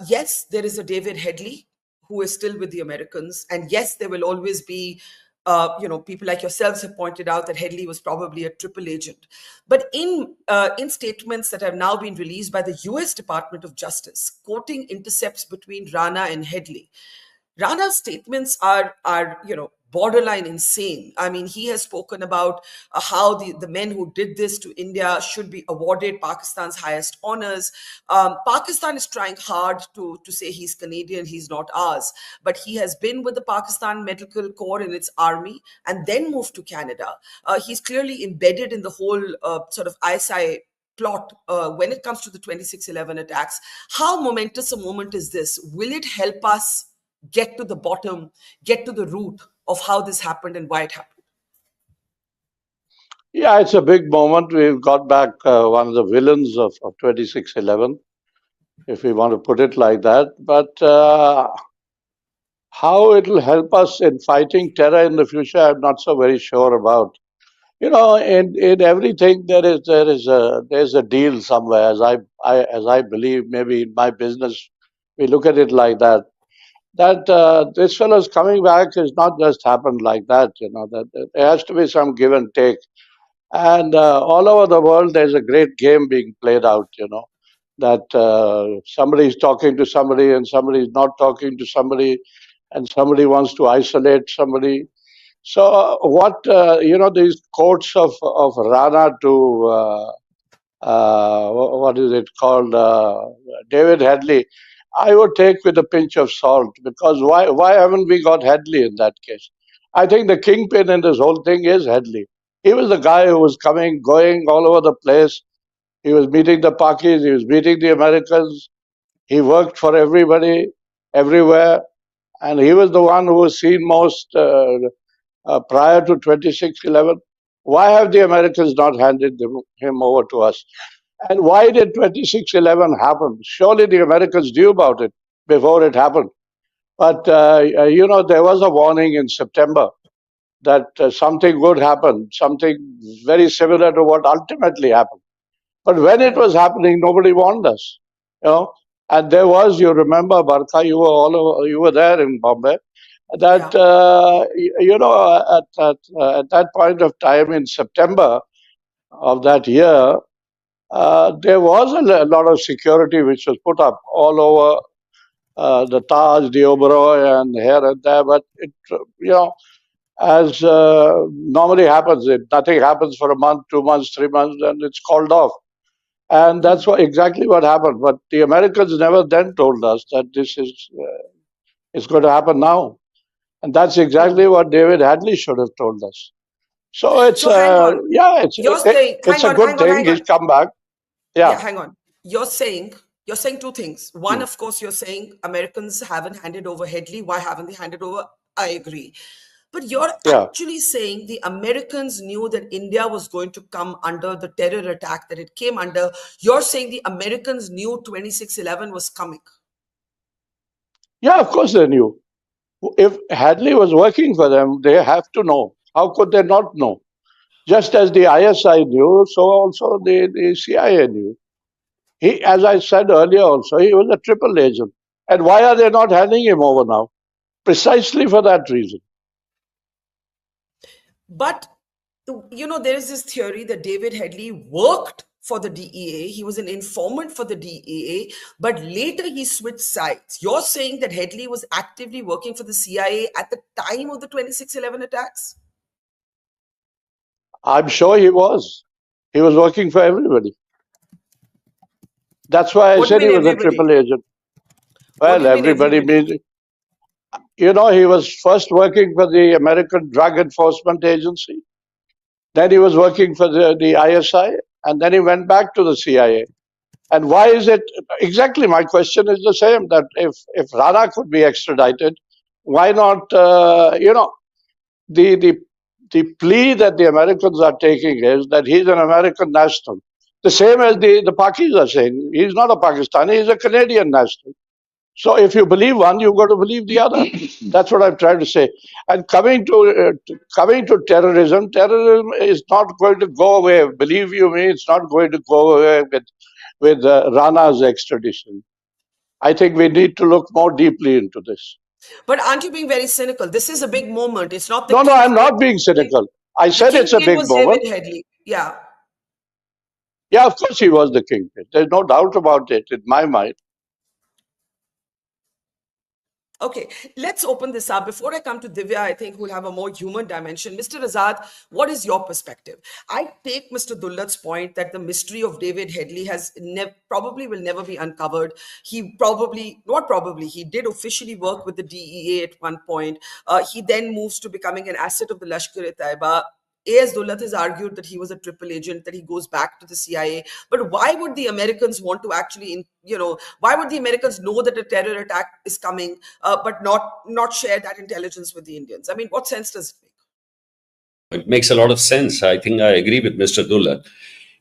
Yes, there is a David Headley who is still with the Americans. And yes, there will always be, people like yourselves have pointed out that Headley was probably a triple agent. But in statements that have now been released by the US Department of Justice, quoting intercepts between Rana and Headley, Rana's statements are borderline insane. I mean, he has spoken about how the men who did this to India should be awarded Pakistan's highest honors. Pakistan is trying hard to say he's Canadian, he's not ours. But he has been with the Pakistan Medical Corps in its army and then moved to Canada. He's clearly embedded in the whole sort of ISI plot when it comes to the 26/11 attacks. How momentous a moment is this? Will it help us get to the bottom, get to the root of how this happened and why it happened? Yeah, it's a big moment. We've got back one of the villains of 26/11, if we want to put it like that. But how it will help us in fighting terror in the future, I'm not so very sure about. In everything there's a deal somewhere. As I believe, maybe in my business, we look at it like that. That this fellow's coming back has not just happened like that. That there has to be some give and take. And all over the world, there's a great game being played out. That somebody is talking to somebody and somebody is not talking to somebody, and somebody wants to isolate somebody. So these quotes of Rana to what is it called, David Headley, I would take with a pinch of salt, because why haven't we got Headley in that case? I think the kingpin in this whole thing is Headley. He was the guy who was coming, going all over the place. He was meeting the Pakis, he was meeting the Americans. He worked for everybody, everywhere. And he was the one who was seen most prior to 26/11. Why have the Americans not handed him over to us? And why did 26/11 happen? Surely the Americans knew about it before it happened. But, there was a warning in September that something would happen, something very similar to what ultimately happened. But when it was happening, nobody warned us. And there was, you remember, Barkha, you were there in Bombay, that, at that point of time in September of that year, there was a lot of security which was put up all over the Taj, the Oberoi, and here and there. But as normally happens, nothing happens for a month, 2 months, 3 months, then it's called off. And that's exactly what happened. But the Americans never then told us that this is going to happen now. And that's exactly what David Hadley should have told us. So it's it's a good thing. He's come back. Yeah, hang on. You're saying two things. One, of course, you're saying Americans haven't handed over Headley. Why haven't they handed over? I agree. But you're actually saying the Americans knew that India was going to come under the terror attack that it came under. You're saying the Americans knew 26/11 was coming. Yeah, of course they knew. If Hadley was working for them, they have to know. How could they not know? Just as the ISI knew, so also the CIA knew. He, as I said earlier also, he was a triple agent. And why are they not handing him over now? Precisely for that reason. But, there is this theory that David Headley worked for the DEA. He was an informant for the DEA, but later he switched sides. You're saying that Headley was actively working for the CIA at the time of the 26/11 attacks? I'm sure he was. He was working for everybody. That's why I said he was a triple agent. Well, everybody means, he was first working for the American Drug Enforcement Agency. Then he was working for the ISI, and then he went back to the CIA. And why is it? Exactly, my question is the same, that if Rana could be extradited, why not, the plea that the Americans are taking is that he's an American national. The same as the Pakis are saying. He's not a Pakistani, he's a Canadian national. So if you believe one, you've got to believe the other. That's what I'm trying to say. And coming to terrorism is not going to go away. Believe you me, it's not going to go away with Rana's extradition. I think we need to look more deeply into this. But aren't you being very cynical? This is a big moment. It's not the No, no, king. I'm not being cynical. I The said it's a kingpin big was moment. David Headley. Yeah. Yeah, of course he was the kingpin. There's no doubt about it in my mind. Okay, let's open this up. Before I come to Divya, I think we'll have a more human dimension. Mr. Azad, what is your perspective? I take Mr. Dulat's point that the mystery of David Headley has probably will never be uncovered. He probably, not probably, he did officially work with the DEA at one point. He then moves to becoming an asset of the Lashkar-e-Taiba. A.S. Dulat has argued that he was a triple agent, that he goes back to the CIA. But why would the Americans want to actually, why would the Americans know that a terror attack is coming, but not share that intelligence with the Indians? I mean, what sense does it make? It makes a lot of sense. I think I agree with Mr. Dulat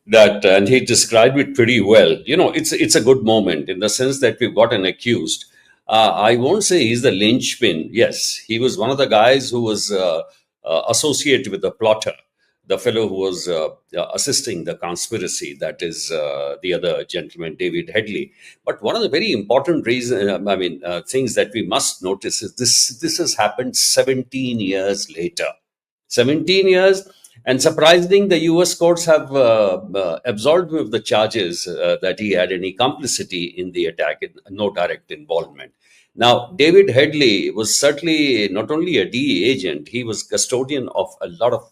that, and he described it pretty well. It's a good moment in the sense that we've got an accused. I won't say he's the linchpin. Yes, he was one of the guys who was associated with the plotter, the fellow who was assisting the conspiracy. That is the other gentleman, David Headley. But one of the very important things that we must notice is this has happened 17 years later. 17 years. And surprising, the US courts have absolved him of the charges that he had any complicity in the attack, no direct involvement. Now, David Headley was certainly not only a DE agent, he was custodian of a lot of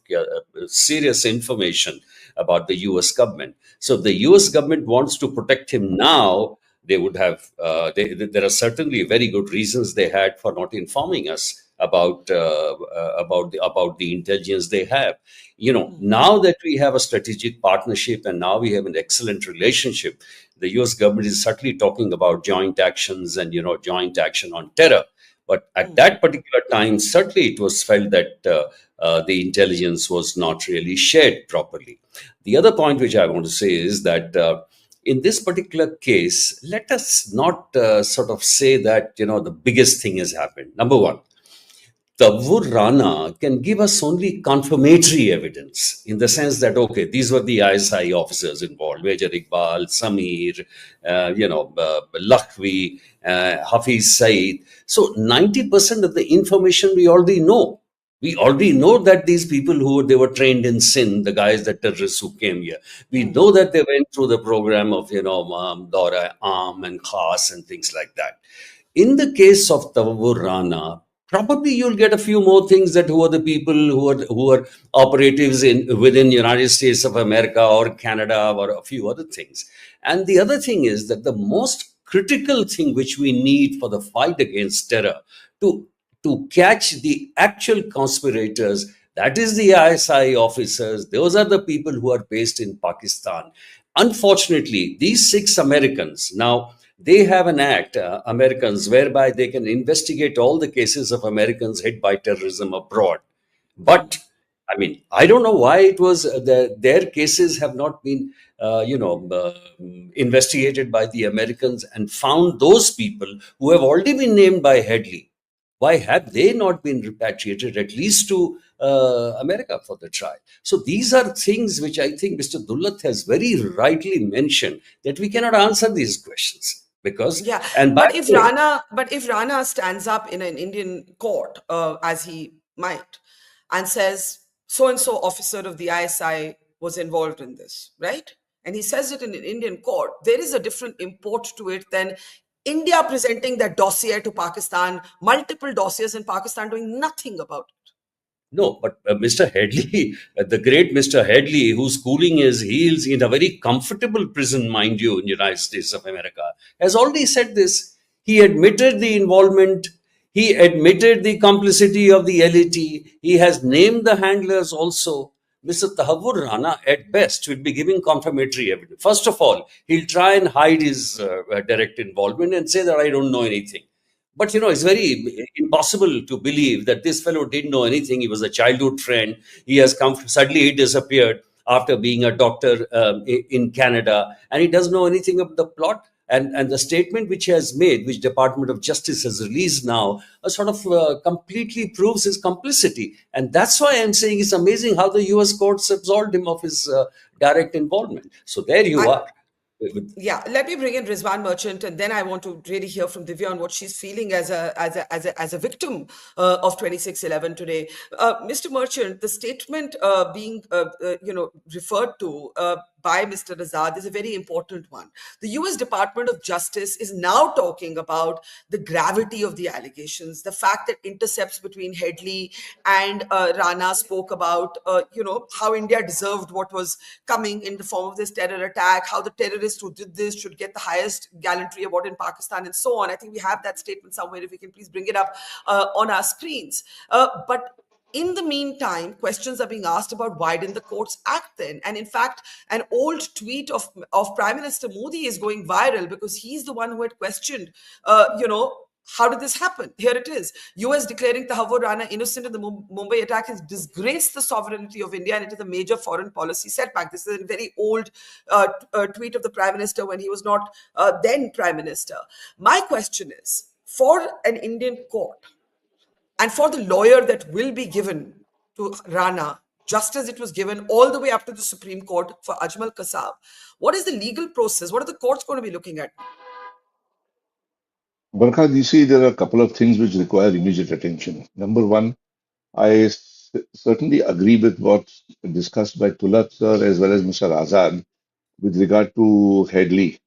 serious information about the US government. So the US government wants to protect him now. They would have, there are certainly very good reasons they had for not informing us about the intelligence they have. Now that we have a strategic partnership and now we have an excellent relationship, the US government is certainly talking about joint actions and joint action on terror. But at that particular time, certainly it was felt that the intelligence was not really shared properly. The other point which I want to say is that in this particular case, let us not sort of say that the biggest thing has happened. Number one, Tahawwur Rana can give us only confirmatory evidence in the sense that, okay, these were the ISI officers involved, Major Iqbal, Samir, Lakhvi, Hafiz Saeed. So 90% of the information we already know. We already know that these people they were trained in sin, the guys, the terrorists who came here. We know that they went through the program of, Dora, Am and Khas and things like that. In the case of Tahawwur Rana, probably you'll get a few more things that who are the people who are operatives within United States of America or Canada or a few other things. And the other thing is that the most critical thing which we need for the fight against terror to catch the actual conspirators, that is the ISI officers. Those are the people who are based in Pakistan. Unfortunately, these 6 Americans now, they have an act, Americans, whereby they can investigate all the cases of Americans hit by terrorism abroad. But, I mean, I don't know why it was their cases have not been, investigated by the Americans and found those people who have already been named by Headley. Why have they not been repatriated at least to America for the trial? So these are things which I think Mr. Dulat has very rightly mentioned, that we cannot answer these questions. Because but if Rana stands up in an Indian court, as he might, and says so and so officer of the ISI was involved in this, right? And he says it in an Indian court, there is a different import to it than India presenting that dossier to Pakistan, multiple dossiers in Pakistan doing nothing about it. No, but Mr. Headley, the great Mr. Headley, whose schooling is heels in a very comfortable prison, mind you, in the United States of America, has already said this. He admitted the involvement. He admitted the complicity of the LAT. He has named the handlers also. Mr. Tahawwur Rana, at best, will be giving confirmatory evidence. First of all, he'll try and hide his direct involvement and say that I don't know anything. But, it's very impossible to believe that this fellow didn't know anything. He was a childhood friend. He has come, suddenly he disappeared after being a doctor in Canada, and he doesn't know anything of the plot. And the statement which he has made, which Department of Justice has released now, sort of completely proves his complicity. And that's why I'm saying it's amazing how the US courts absolved him of his direct involvement. So there you are. Yeah, let me bring in Rizwan Merchant, and then I want to really hear from Divya on what she's feeling as a victim of 2611 today. Mr. Merchant, the statement being referred to by Mr. Azad is a very important one. The U.S. Department of Justice is now talking about the gravity of the allegations, the fact that intercepts between Headley and Rana spoke about, how India deserved what was coming in the form of this terror attack, how the terrorists who did this should get the highest gallantry award in Pakistan, and so on. I think we have that statement somewhere. If we can please bring it up on our screens. But in the meantime, questions are being asked about why didn't the courts act then? And in fact, an old tweet of Prime Minister Modi is going viral because he's the one who had questioned, how did this happen? Here it is. US declaring Tahawwur Rana innocent in the Mumbai attack has disgraced the sovereignty of India, and it is a major foreign policy setback. This is a very old tweet of the Prime Minister when he was not then Prime Minister. My question is, for an Indian court, and for the lawyer that will be given to Rana, just as it was given all the way up to the Supreme Court for Ajmal Kasab, what is the legal process? What are the courts going to be looking at? Barkha, you see, there are a couple of things which require immediate attention. Number one, certainly agree with what's discussed by Dulat sir as well as Mr. Azad with regard to Headley.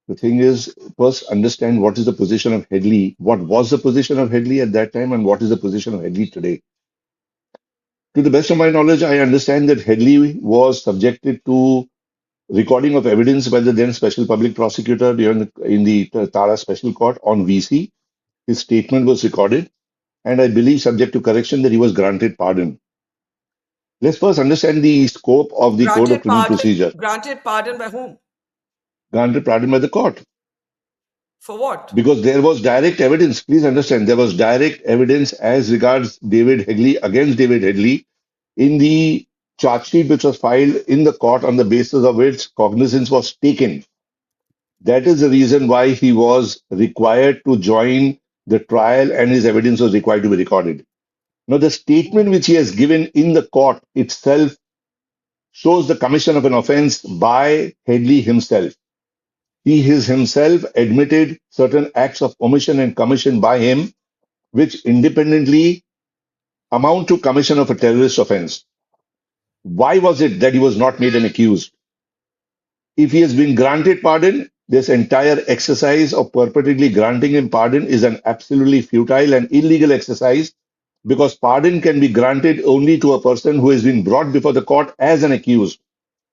The thing is, first understand what is the position of Headley, what was the position of Headley at that time, and what is the position of Headley today. To the best of my knowledge, I understand that Headley was subjected to recording of evidence by the then Special Public Prosecutor in the Tara Special Court on VC. His statement was recorded, and I believe, subject to correction, that he was granted pardon. Let's first understand the scope of the Code of Criminal Procedure. Granted pardon by whom? Granted pardon by the court. For what? Because there was direct evidence. Please understand, there was direct evidence as regards David Headley, against David Headley, in the charge sheet which was filed in the court, on the basis of which cognizance was taken. That is the reason why he was required to join the trial and his evidence was required to be recorded. Now, the statement which he has given in the court itself shows the commission of an offense by Headley himself. He has himself admitted certain acts of omission and commission by him, which independently amount to commission of a terrorist offense. Why was it that he was not made an accused? If he has been granted pardon, this entire exercise of perpetually granting him pardon is an absolutely futile and illegal exercise, because pardon can be granted only to a person who has been brought before the court as an accused.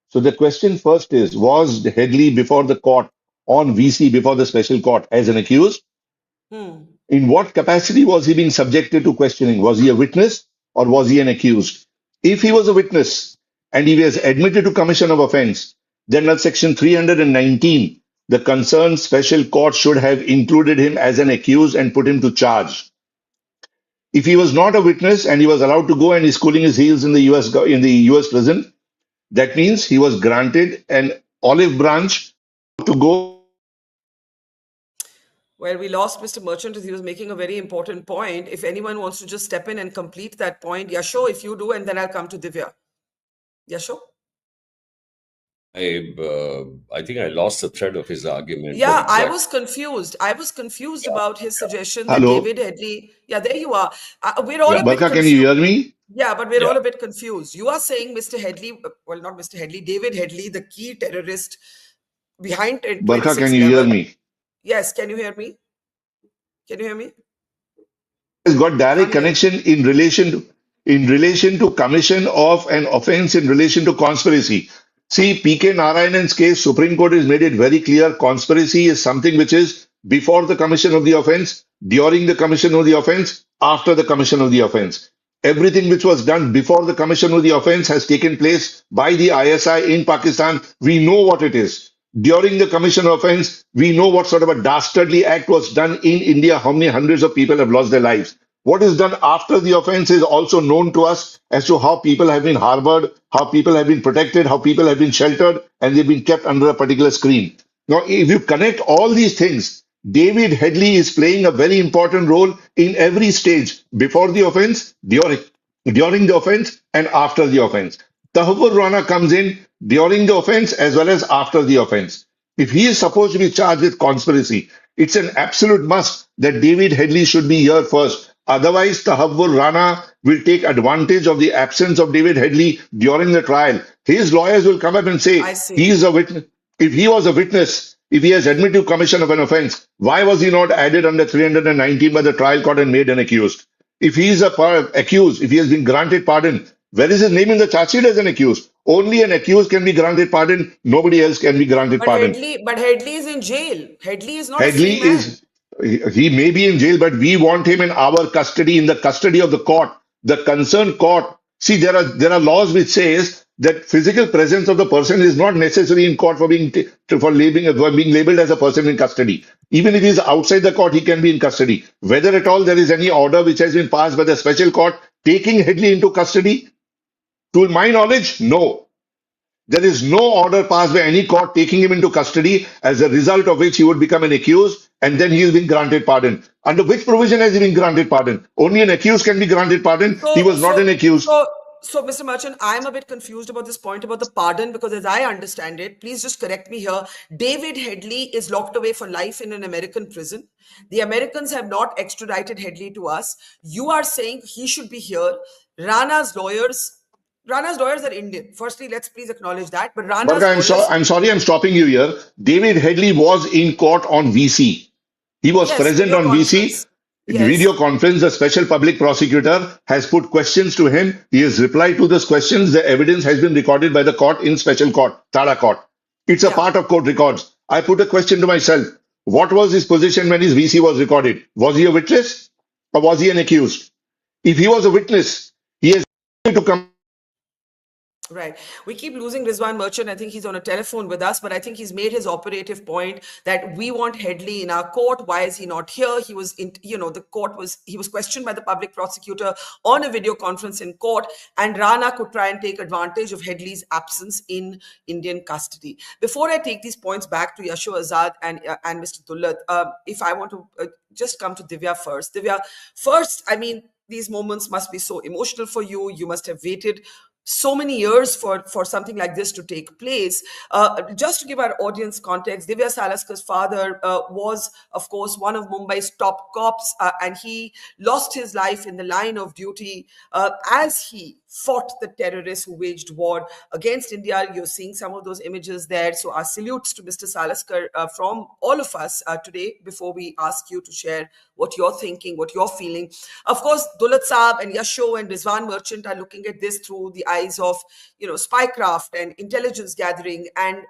So the question first is, was Headley before the court on VC before the special court as an accused? In what capacity was he being subjected to questioning? Was he a witness or was he an accused? If he was a witness and he was admitted to commission of offense, then at section 319, the concerned special court should have included him as an accused and put him to charge. If he was not a witness and he was allowed to go and he's cooling his heels in the US prison, that means he was granted an olive branch to go. Well, we lost Mr. Merchant as he was making a very important point. If anyone wants to just step in and complete that point, Yasho, if you do, and then I'll come to Divya. Yasho? I think I lost the thread of his argument. Yeah, I was confused. About his suggestion that David Headley. Yeah, there you are. We're all a bit confused. Can you hear me? Yeah, but we're all a bit confused. You are saying Mr. Headley, well, not Mr. Headley, David Headley, the key terrorist behind it. Barkha, can you hear me? Yes, can you hear me? Can you hear me? Has got direct connection in relation to commission of an offense in relation to conspiracy. See, P.K. Narayanan's case, Supreme Court has made it very clear. Conspiracy is something which is before the commission of the offense, during the commission of the offense, after the commission of the offense. Everything which was done before the commission of the offense has taken place by the ISI in Pakistan. We know what it is. During the commission of offense, we know what sort of a dastardly act was done in India, how many hundreds of people have lost their lives. What is done after the offense is also known to us as to how people have been harbored, how people have been protected, how people have been sheltered, and they've been kept under a particular screen. Now, if you connect all these things, David Headley is playing a very important role in every stage, before the offense, during the offense, and after the offense. Tahawwur Rana comes in during the offense as well as after the offense. If he is supposed to be charged with conspiracy, it's an absolute must that David Headley should be here first. Otherwise, Tahawwur Rana will take advantage of the absence of David Headley during the trial. His lawyers will come up and say I see. he is a witness. If he was a witness, if he has admitted to commission of an offense, why was he not added under 319 by the trial court and made an accused? If he is accused, if he has been granted pardon, where is his name in the charge sheet as an accused? Only an accused can be granted pardon. Nobody else can be granted pardon. But Headley is in jail. Headley is not a Headley free man. is, he may be in jail, but we want him in our custody, in the custody of the court, the concerned court. See, there are laws which says that physical presence of the person is not necessary in court for being labeled as a person in custody. Even if he is outside the court, he can be in custody. Whether at all there is any order which has been passed by the special court taking Headley into custody, to my knowledge, no. There is no order passed by any court taking him into custody, as a result of which he would become an accused and then he has been granted pardon. Under which provision has he been granted pardon? Only an accused can be granted pardon. He was not an accused. So, Mr. Merchant, I'm a bit confused about this point about the pardon, because as I understand it, please just correct me here, David Headley is locked away for life in an American prison. The Americans have not extradited Headley to us. You are saying he should be here. Rana's lawyers are Indian. Firstly, let's please acknowledge that. But Rana's lawyers... I'm sorry I'm stopping you here. David Headley was in court on VC. He was Yes, present video on VC. conference. Yes. Video conference, the special public prosecutor has put questions to him. He has replied to those questions. The evidence has been recorded by the court in special court, Tara court. It's a Yeah. part of court records. I put a question to myself. What was his position when his VC was recorded? Was he a witness or was he an accused? If he was a witness, he has to come. Right. We keep losing Rizwan Merchant. I think he's on a telephone with us, but I think he's made his operative point that we want Headley in our court. Why is he not here? He was in, he was questioned by the public prosecutor on a video conference in court, and Rana could try and take advantage of Headley's absence in Indian custody. Before I take these points back to Yashu Azad and Mr. Dulat, if I want to just come to Divya first. Divya, first, I mean, these moments must be so emotional for you. You must have waited so many years for something like this to take place. Just to give our audience context, Divya Salaskar's father was, of course, one of Mumbai's top cops, and he lost his life in the line of duty as he fought the terrorists who waged war against India. You're seeing some of those images there. So our salutes to Mr. Salaskar from all of us today, before we ask you to share what you're thinking, what you're feeling. Of course, Dulat Saab and Yasho and Rizwan Merchant are looking at this through the eyes of, spycraft and intelligence gathering and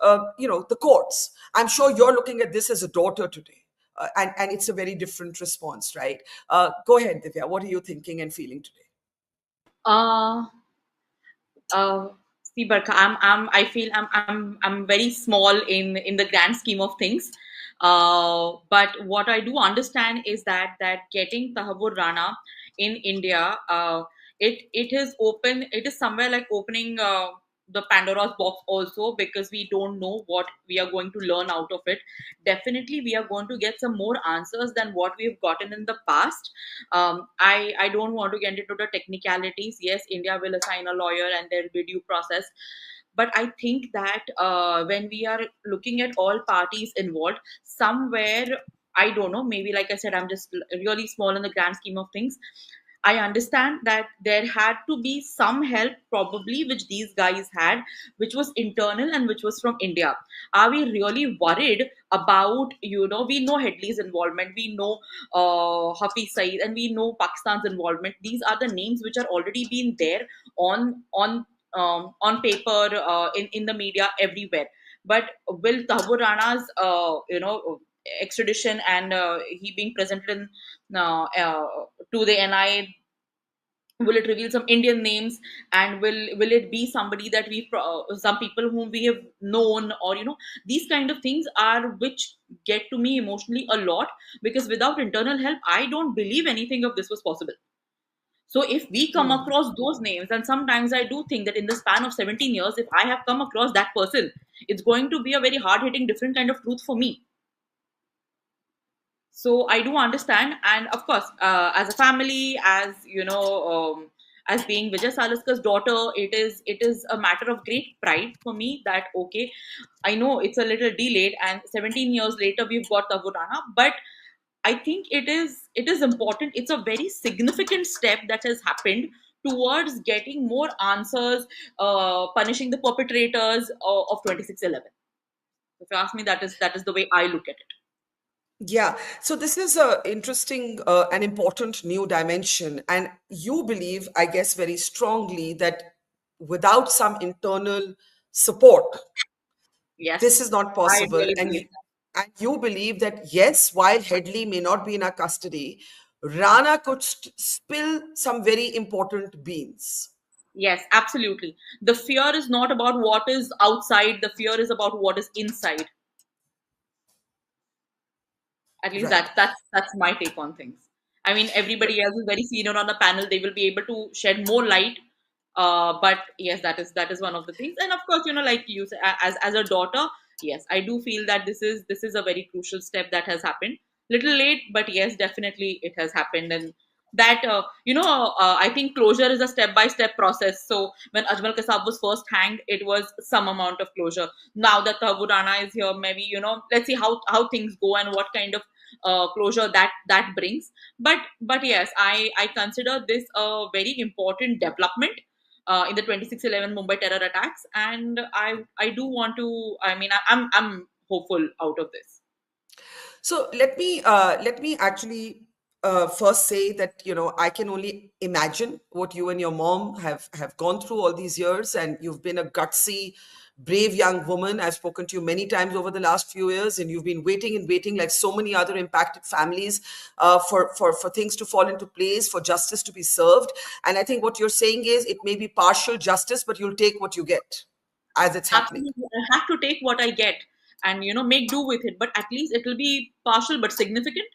the courts. I'm sure you're looking at this as a daughter today. And it's a very different response, right? Go ahead, Divya. What are you thinking and feeling today? Uh, See, Barkha, I feel I'm very small in the grand scheme of things. But what I do understand is that getting Tahawwur Rana in India, it is somewhere like opening the Pandora's box also, because we don't know what we are going to learn out of it. Definitely, we are going to get some more answers than what we've gotten in the past. I don't want to get into the technicalities. Yes, India will assign a lawyer and there will be due process. But I think that when we are looking at all parties involved, somewhere, I don't know, maybe like I said, I'm just really small in the grand scheme of things. I understand that there had to be some help probably which these guys had, which was internal and which was from India. Are we really worried about, we know Headley's involvement, we know Hafiz Saeed, and we know Pakistan's involvement. These are the names which are already been there on paper, in the media, everywhere. But will Tahawwur Rana's, extradition and he being presented in to the NIA, will it reveal some Indian names, and will it be somebody that some people whom we have known, or these kind of things are which get to me emotionally a lot, because without internal help, I don't believe anything of this was possible. So if we come across those names, and sometimes I do think that in the span of 17 years, if I have come across that person, it's going to be a very hard-hitting, different kind of truth for me. So I do understand, and of course, as a family, as as being Vijay Salaskar's daughter, it is a matter of great pride for me that okay, I know it's a little delayed, and 17 years later we've got Tahawwur Rana, but I think it is important. It's a very significant step that has happened towards getting more answers, punishing the perpetrators of 26/11. If you ask me, that is the way I look at it. Yeah, so this is a interesting and important new dimension, and you believe, I guess, very strongly that without some internal support, this Yes, is not I possible. really And believe that. and you believe that yes, while Headley may not be in our custody, Rana could spill some very important beans. Yes, absolutely. The fear is not about what is outside. The fear is about what is inside. At least Right. that's my take on things. I mean, everybody else is very senior on the panel. They will be able to shed more light. But yes, that is one of the things. And of course, like you say, as a daughter, yes, I do feel that this is a very crucial step that has happened. Little late, but yes, definitely it has happened. And that I think closure is a step by step process. So when Ajmal Kasab was first hanged, it was some amount of closure. Now that Tahawwur Rana is here, maybe let's see how things go and what kind of closure that brings. But yes, I consider this a very important development in the 26/11 Mumbai terror attacks, and I do want to. I mean, I'm hopeful out of this. So let me actually first say that I can only imagine what you and your mom have gone through all these years, and you've been a gutsy, brave young woman. I've spoken to you many times over the last few years, and you've been waiting and waiting, like so many other impacted families, for things to fall into place, for justice to be served. And I think what you're saying is it may be partial justice, but you'll take what you get as it's happening. Absolutely, I have to take what I get and make do with it. But at least it will be partial but significant.